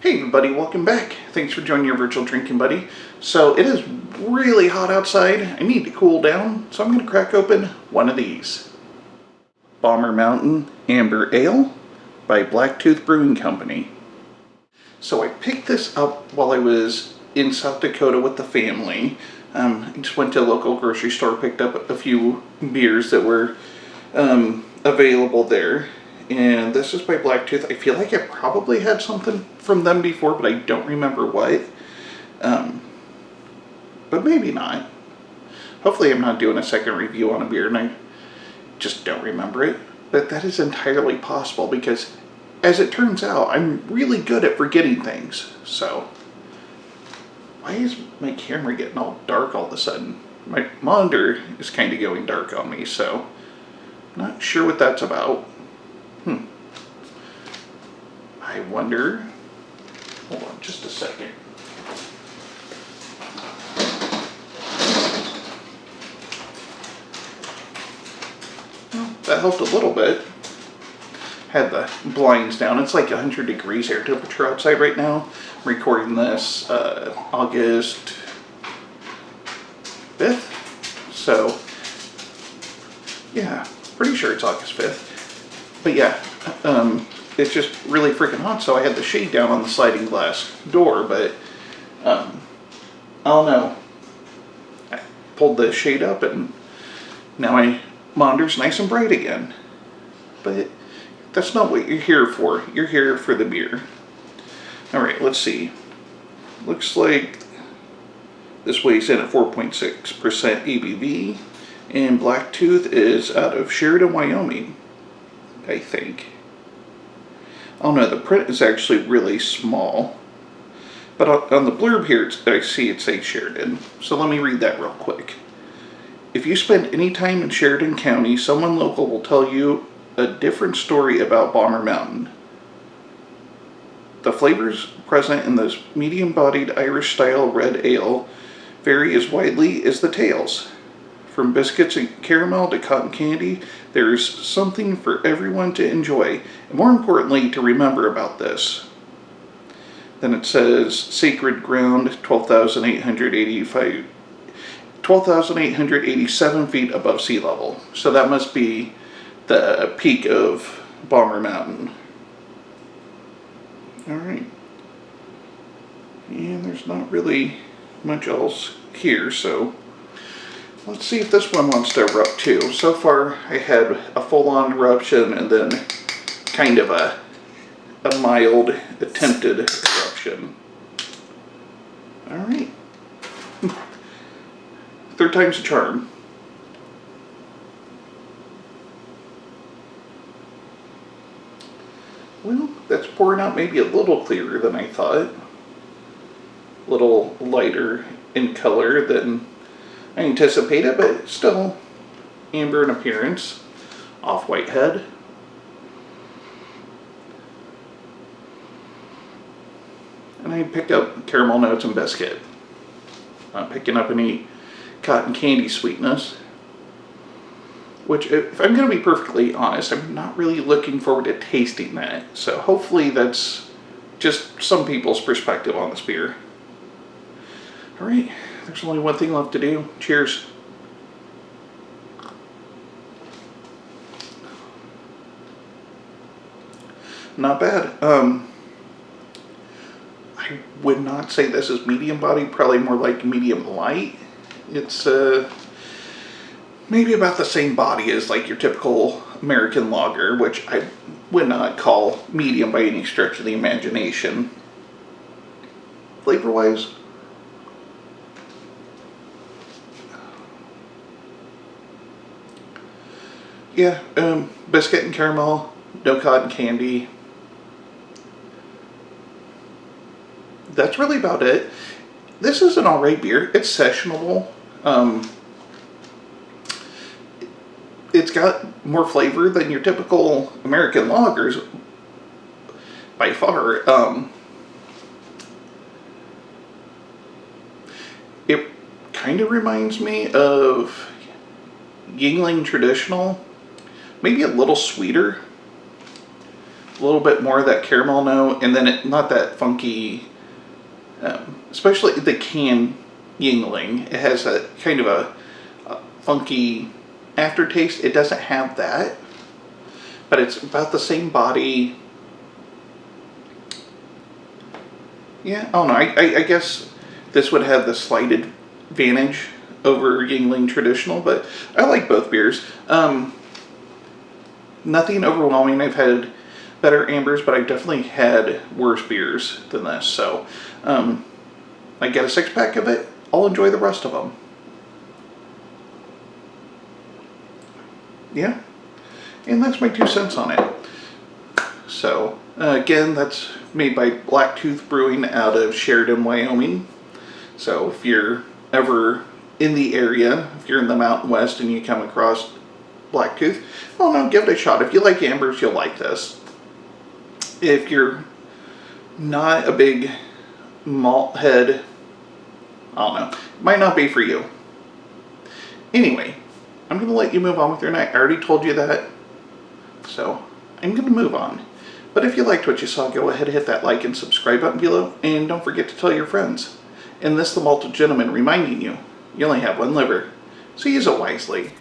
Hey everybody, welcome back. Thanks for joining your virtual drinking buddy. So it is really hot outside. I need to cool down, so I'm going to crack open one of these. Bomber Mountain Amber Ale by Black Tooth Brewing Company. So I picked this up while I was in South Dakota with the family. I just went to a local grocery store, picked up a few beers that were available there. And this is by Black Tooth. I feel like I probably had something from them before, but I don't remember what. But maybe not. Hopefully I'm not doing a second review on a beer and I just don't remember it. But that is entirely possible because, as it turns out, I'm really good at forgetting things. So, why is my camera getting all dark all of a sudden? My monitor is kind of going dark on me, so not sure what that's about. I wonder, hold on just a second. Well, that helped a little bit. Had the blinds down. It's like 100 degrees air temperature outside right now. I'm recording this August 5th. So, yeah, pretty sure it's August 5th. But yeah, it's just really freaking hot, so I had the shade down on the sliding glass door, but I don't know. I pulled the shade up and now my monitor's nice and bright again. But that's not what you're here for. You're here for the beer. Alright, let's see. Looks like this weighs in at 4.6% ABV, and Black Tooth is out of Sheridan, Wyoming, I think. Oh no, the print is actually really small. But on the blurb here, I see it says Sheridan. So let me read that real quick. If you spend any time in Sheridan County, someone local will tell you a different story about Bomber Mountain. The flavors present in this medium-bodied Irish-style red ale vary as widely as the tales. From biscuits and caramel to cotton candy, there's something for everyone to enjoy, and more importantly, to remember about this. Then it says, Sacred Ground, 12,887 feet above sea level. So that must be the peak of Bomber Mountain. Alright. And there's not really much else here, so let's see if this one wants to erupt too. So far, I had a full-on eruption and then kind of a mild attempted eruption. Alright. Third time's a charm. Well, that's pouring out maybe a little clearer than I thought. A little lighter in color than I anticipated, but still amber in appearance. Off-white head. And I picked up caramel notes and biscuit. Not picking up any cotton candy sweetness. Which, if I'm going to be perfectly honest, I'm not really looking forward to tasting that. So hopefully that's just some people's perspective on this beer. Alright, there's only one thing left to do. Cheers. Not bad. I would not say this is medium body, probably more like medium light. It's maybe about the same body as like your typical American lager, which I would not call medium by any stretch of the imagination. Flavor-wise, yeah, biscuit and caramel, no cotton candy. That's really about it. This is an alright beer. It's sessionable. It's got more flavor than your typical American lagers by far. It kind of reminds me of Yingling Traditional, maybe a little sweeter. a little bit more of that caramel note, and then not that funky, especially the canned Yingling. It has a kind of a funky aftertaste. It doesn't have that, but it's about the same body. Yeah, I don't know. I guess this would have the slight advantage over Yingling Traditional, but I like both beers. Nothing overwhelming. I've had better ambers, but I've definitely had worse beers than this. So I get a 6-pack of it. I'll enjoy the rest of them. Yeah, and that's my 2 cents on it. So again, that's made by Black Tooth Brewing out of Sheridan, Wyoming. So if you're ever in the area, if you're in the Mountain West and you come across Black Tooth, well, no, give it a shot. If you like ambers, you'll like this. If you're not a big malt head, I don't know, it might not be for you. Anyway, I'm going to let you move on with your night. I already told you that, so I'm going to move on. But if you liked what you saw, go ahead and hit that like and subscribe button below, and don't forget to tell your friends. And this, the Malted Gentleman, reminding you, you only have one liver, so use it wisely.